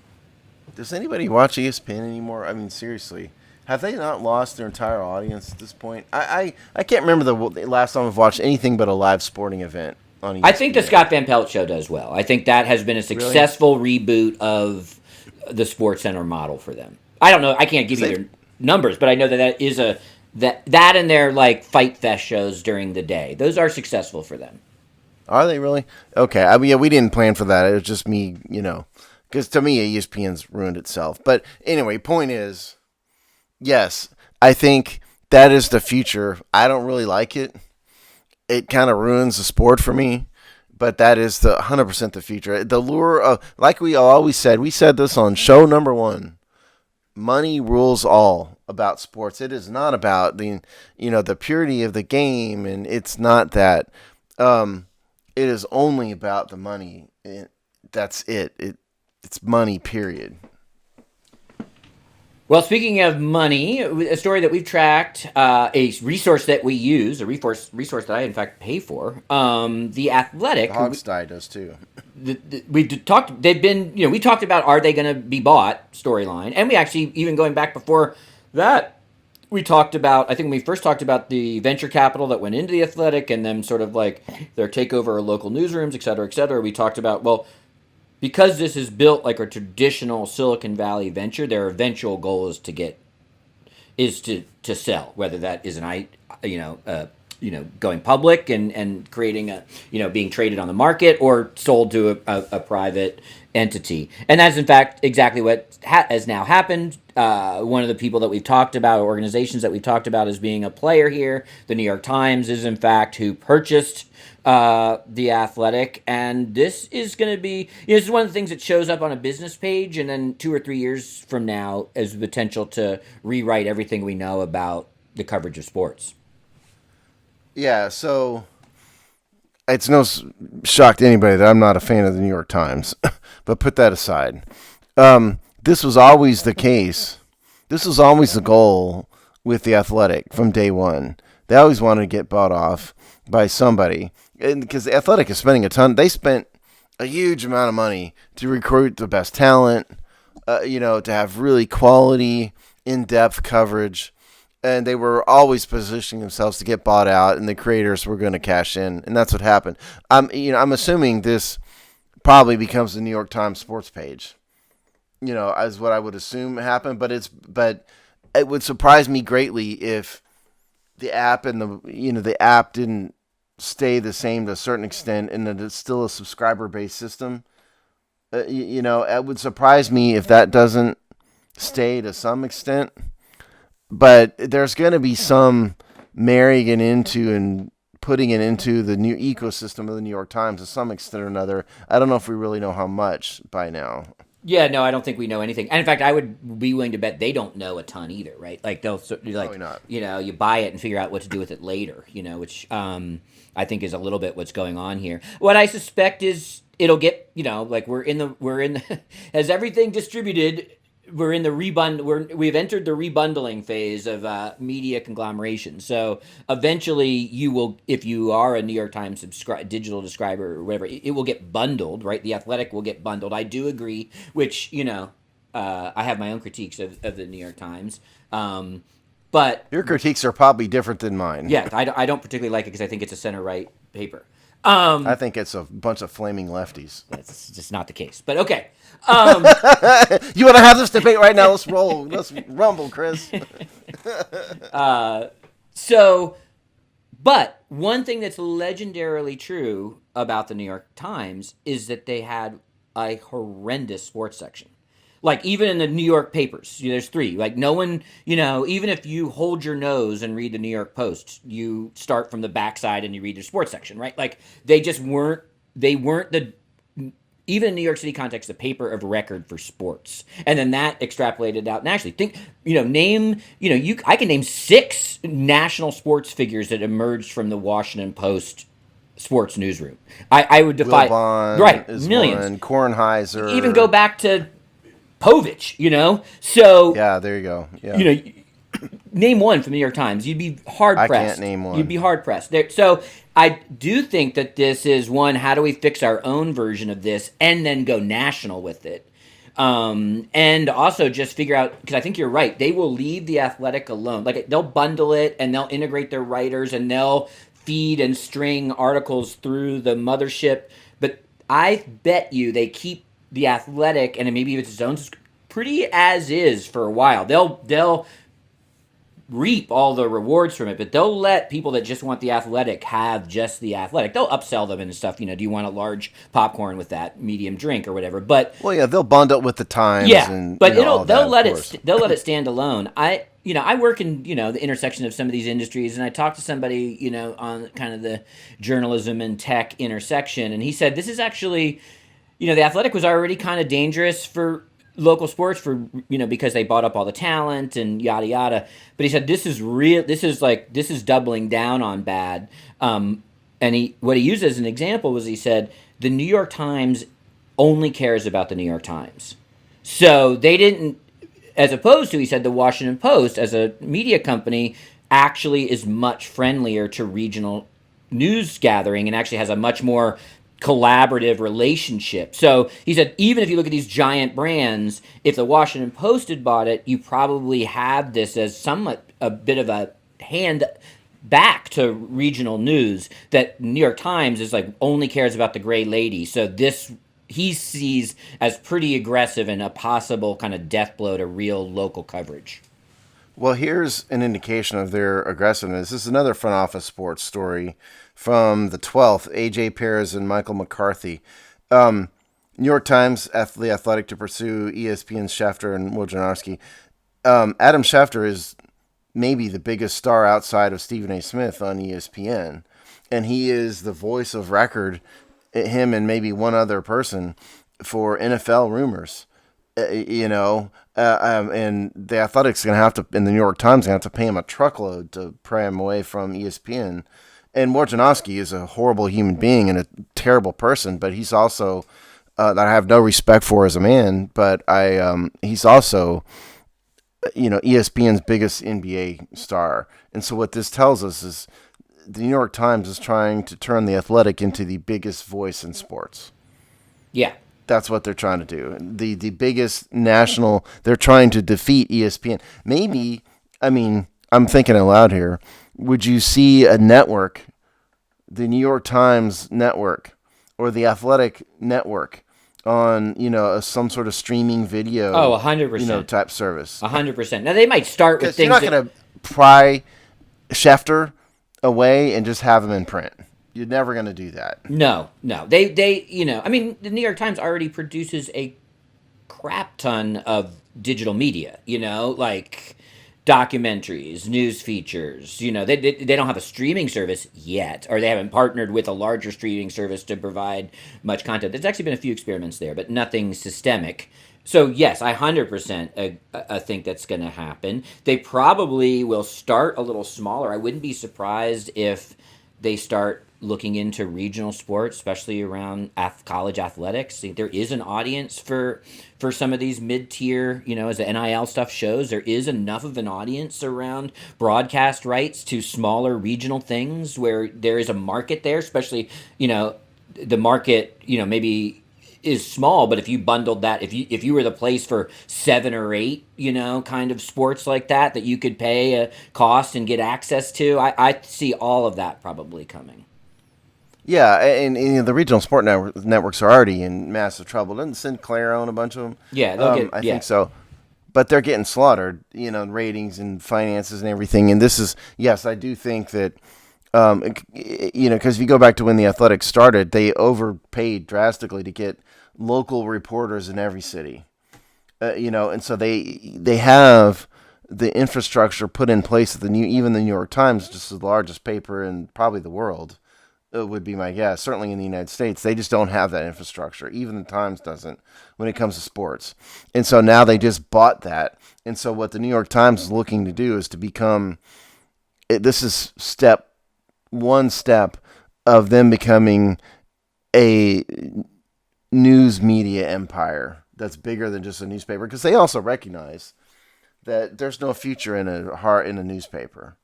Does anybody watch ESPN anymore? I mean, seriously. Have they not lost their entire audience at this point? I can't remember the last time I've watched anything but a live sporting event on ESPN. I think the Scott Van Pelt show does well. I think that has been a successful reboot of the Sports Center model for them. I don't know. I can't give you their numbers, but I know that is that and their Fight Fest shows during the day. Those are successful for them. Are they really? Okay. I mean, yeah, we didn't plan for that. It was just me, because to me, ESPN's ruined itself. But anyway, point is, yes, I think that is the future. I don't really like it. It kind of ruins the sport for me. But that is 100% the future. The lure of, like we always said, we said this on show number 1. Money rules all about sports. It is not about the purity of the game, and it's not that. It is only about the money. That's it. It's money, period. Well, speaking of money, a story that we've tracked, a resource that we use, a resource that I, in fact, pay for, The Athletic. The Hogsty does, too. we talked. They've been, we talked about are they going to be bought storyline, and we actually even going back before that, we talked about. I think when we first talked about the venture capital that went into the Athletic, and then sort of like their takeover of local newsrooms, et cetera, et cetera. We talked about, well, because this is built like a traditional Silicon Valley venture, their eventual goal is to sell, whether that is going public and creating being traded on the market or sold to a private entity. And that's in fact exactly what has now happened. One of the people that we've talked about, organizations that we've talked about as being a player here, the New York Times, is in fact who purchased the Athletic. And this is going to be, this is one of the things that shows up on a business page, and then 2 or 3 years from now as the potential to rewrite everything we know about the coverage of sports. Yeah, so it's no shock to anybody that I'm not a fan of the New York Times, but put that aside. This was always the case. This was always the goal with the Athletic from day one. They always wanted to get bought off by somebody, and because the Athletic is spending a ton. They spent a huge amount of money to recruit the best talent, to have really quality, in-depth coverage. And they were always positioning themselves to get bought out, and the creators were going to cash in, and that's what happened. I'm assuming this probably becomes the New York Times sports page, as what I would assume happened. But it would surprise me greatly if the app and the app didn't stay the same to a certain extent, and that it's still a subscriber-based system. It would surprise me if that doesn't stay to some extent. But there's going to be some marrying it into and putting it into the new ecosystem of the New York Times to some extent or another. I don't know if we really know how much by now. Yeah, no, I don't think we know anything. And in fact, I would be willing to bet they don't know a ton either, right? Like they'll Probably not. You buy it and figure out what to do with it later, which I think is a little bit what's going on here. What I suspect is it'll get, we're in the as everything distributed. We're in the we've entered the rebundling phase of media conglomeration. So eventually you will, if you are a New York Times digital subscriber or whatever, it will get bundled, right? The Athletic will get bundled. I do agree, which, I have my own critiques of the New York Times. But your critiques are probably different than mine. Yeah, I don't particularly like it because I think it's a center-right paper. I think it's a bunch of flaming lefties. That's just not the case. But okay. You want to have this debate right now? Let's roll. Let's rumble, Chris. But one thing that's legendarily true about the New York Times is that they had a horrendous sports section. Like, even in the New York papers, there's 3. Like, no one, even if you hold your nose and read the New York Post, you start from the backside and you read their sports section, right? Like, they just weren't even in New York City context, the paper of record for sports. And then that extrapolated out. And actually, I can name 6 national sports figures that emerged from the Washington Post sports newsroom. I would defy. Wilbon is millions. One, Kornheiser. Even go back to Povich, So yeah, there you go. Yeah. Name one from the New York Times. You'd be hard pressed. I can't name one. You'd be hard pressed. So I do think that this is one. How do we fix our own version of this and then go national with it? And also just figure out, because I think you're right. They will leave the Athletic alone. Like, they'll bundle it and they'll integrate their writers and they'll feed and string articles through the mothership. But I bet you they keep the Athletic, and maybe it's its own, pretty as is for a while. They'll reap all the rewards from it, but they'll let people that just want the Athletic have just the Athletic. They'll upsell them and stuff. Do you want a large popcorn with that medium drink or whatever? But they'll bundle it with the Times. Yeah, and, but they'll let it stand alone. I work in the intersection of some of these industries, and I talked to somebody on kind of the journalism and tech intersection, and he said this is actually. The Athletic was already kind of dangerous for local sports because they bought up all the talent and yada yada. But he said this is real. This is doubling down on bad. And what he used as an example was he said the New York Times only cares about the New York Times. So they didn't, as opposed to, he said, the Washington Post as a media company actually is much friendlier to regional news gathering and actually has a much more collaborative relationship. So he said, even if you look at these giant brands, if the Washington Post had bought it, you probably have this as somewhat a bit of a hand back to regional news, that New York Times is like only cares about the gray lady. So this he sees as pretty aggressive and a possible kind of death blow to real local coverage. Well, here's an indication of their aggressiveness. This is another front office sports story from the 12th. A.J. Perez and Michael McCarthy. New York Times, The Athletic to pursue ESPN's Schefter and Wojnarowski. Adam Schefter is maybe the biggest star outside of Stephen A. Smith on ESPN. And he is the voice of record, him and maybe one other person, for NFL rumors. And the Athletics going to have to, and the New York Times going to have to pay him a truckload to pry him away from ESPN. And Wojnarowski is a horrible human being and a terrible person, but he's also that I have no respect for as a man. But he's also, ESPN's biggest NBA star. And so what this tells us is the New York Times is trying to turn the Athletic into the biggest voice in sports. Yeah. That's what they're trying to do. The biggest national, they're trying to defeat ESPN. Maybe, I'm thinking aloud here. Would you see a network, the New York Times network or the Athletic network on, some sort of streaming video? Oh, 100%. Type service. 100%. Now they might start with things. You're not going to pry Schefter away and just have him in print. You're never going to do that. No. They the New York Times already produces a crap ton of digital media, like documentaries, news features. They don't have a streaming service yet, or they haven't partnered with a larger streaming service to provide much content. There's actually been a few experiments there, but nothing systemic. So, yes, I 100% think that's going to happen. They probably will start a little smaller. I wouldn't be surprised if they start looking into regional sports, especially around college athletics. There is an audience for some of these mid-tier, as the NIL stuff shows, there is enough of an audience around broadcast rights to smaller regional things where there is a market there, especially, the market, maybe is small, but if you bundled that, if you were the place for 7 or 8, kind of sports like that you could pay a cost and get access to, I see all of that probably coming. Yeah, and the regional sport networks are already in massive trouble. Doesn't Sinclair own a bunch of them? Yeah, I think so. But they're getting slaughtered, ratings and finances and everything. And this is, yes, I do think that, because if you go back to when the Athletics started, they overpaid drastically to get local reporters in every city. And so they have the infrastructure put in place at even the New York Times, just the largest paper in probably the world, would be my guess. Certainly in the United States, they just don't have that infrastructure. Even the Times doesn't when it comes to sports. And so now they just bought that. And so what the New York Times is looking to do is to become, this is one step of them becoming a news media empire that's bigger than just a newspaper, because they also recognize that there's no future in a newspaper.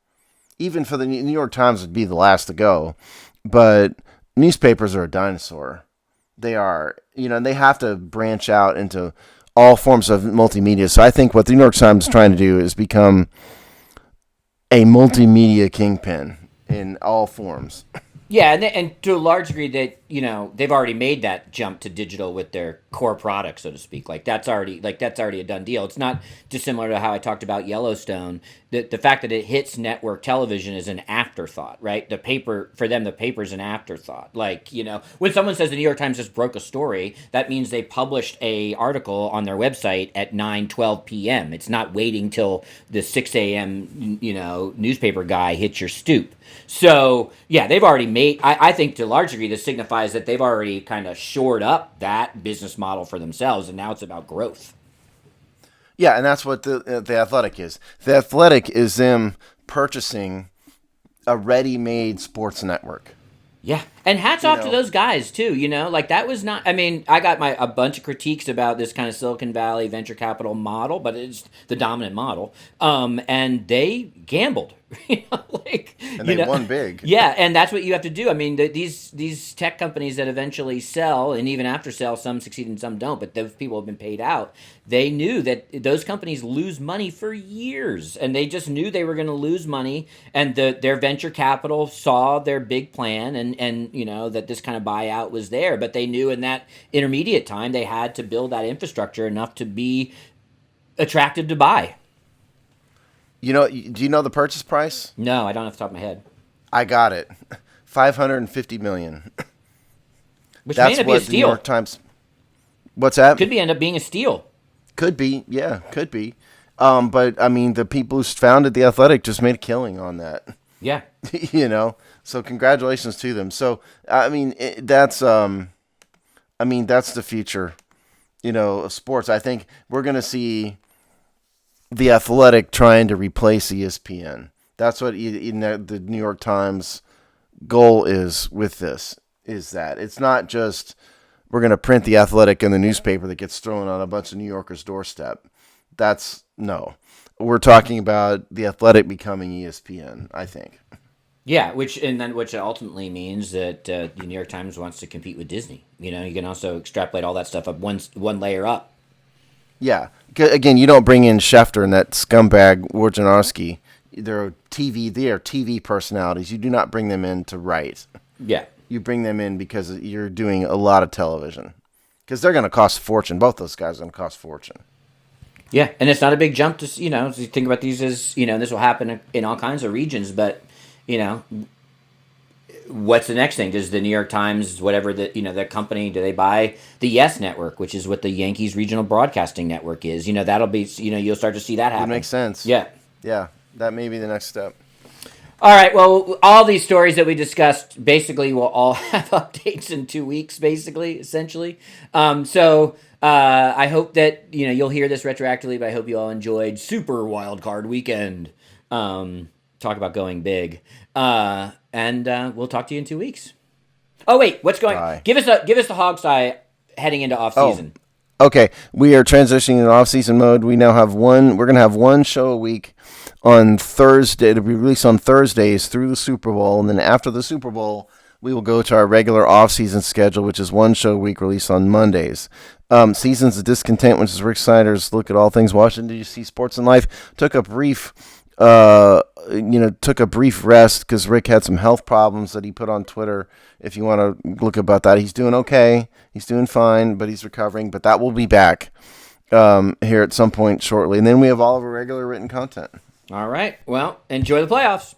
Even for the New York Times would be the last to go. But newspapers are a dinosaur. They are, and they have to branch out into all forms of multimedia. So I think what the New York Times is trying to do is become a multimedia kingpin in all forms. Yeah, and to a large degree, they've already made that jump to digital with their core product, so to speak. That's already a done deal. It's not dissimilar to how I talked about Yellowstone. The fact that it hits network television is an afterthought, right? The paper's an afterthought. When someone says the New York Times just broke a story, that means they published a article on their website at 9:12 p.m. It's not waiting till the 6 a.m. Newspaper guy hits your stoop. So yeah, they've already made. I think to a large degree this signifies that they've already kind of shored up that business model for themselves, and now it's about growth. Yeah, and that's what the Athletic is. The Athletic is them purchasing a ready-made sports network. Yeah, and hats off to those guys too. That was not. I got a bunch of critiques about this kind of Silicon Valley venture capital model, but it's the dominant model. And they gambled, And they won big. Yeah, and that's what you have to do. I mean, these tech companies that eventually sell, and even after sell, some succeed and some don't, but those people have been paid out. They knew that those companies lose money for years, and they just knew they were going to lose money, and their venture capital saw their big plan, and that this kind of buyout was there, but they knew in that intermediate time they had to build that infrastructure enough to be attractive to buy. Do you know the purchase price? No, I don't have the top of my head. I got it. $550 million. Which That's may not be what a the steal. New York Times. What's that? Could end up being a steal. Could be, yeah, could be. But I mean, the people who founded the Athletic just made a killing on that. Yeah. So congratulations to them. So I mean, that's the future, of sports. I think we're gonna see the Athletic trying to replace ESPN. That's what the New York Times goal is with this. Is that it's not just we're going to print the Athletic in the newspaper that gets thrown on a bunch of New Yorkers' doorstep. No. We're talking about the Athletic becoming ESPN, I think. Yeah, which ultimately means that the New York Times wants to compete with Disney. You can also extrapolate all that stuff up one layer up. Yeah. Again, you don't bring in Schefter and that scumbag Wojnarowski. They are TV personalities. You do not bring them in to write. Yeah. You bring them in because you're doing a lot of television. Because they're going to cost a fortune. Both those guys are going to cost a fortune. Yeah, and it's not a big jump to think about these as this will happen in all kinds of regions. But what's the next thing? Does the New York Times, whatever that company, do they buy the Yes Network, which is what the Yankees Regional Broadcasting Network is? That'll be you'll start to see that happen. That makes sense. Yeah. That may be the next step. All right, well, all these stories that we discussed basically will all have updates in 2 weeks, essentially. So I hope that you'll hear this retroactively, but I hope you all enjoyed Super Wild Card Weekend. Talk about going big, and we'll talk to you in 2 weeks. Oh wait, what's going? Bye. Give us the hog's eye heading into off season. Okay, we are transitioning into off-season mode. We now have we're going to have one show a week on Thursday. It'll be released on Thursdays through the Super Bowl, and then after the Super Bowl, we will go to our regular off-season schedule, which is one show a week released on Mondays. Seasons of Discontent, which is Rick Snyder's look at all things Washington D.C. sports and life, took a brief rest because Rick had some health problems that he put on Twitter. If you want to look about that, he's doing okay. He's doing fine, but he's recovering. But that will be back here at some point shortly. And then we have all of our regular written content. All right. Well, enjoy the playoffs.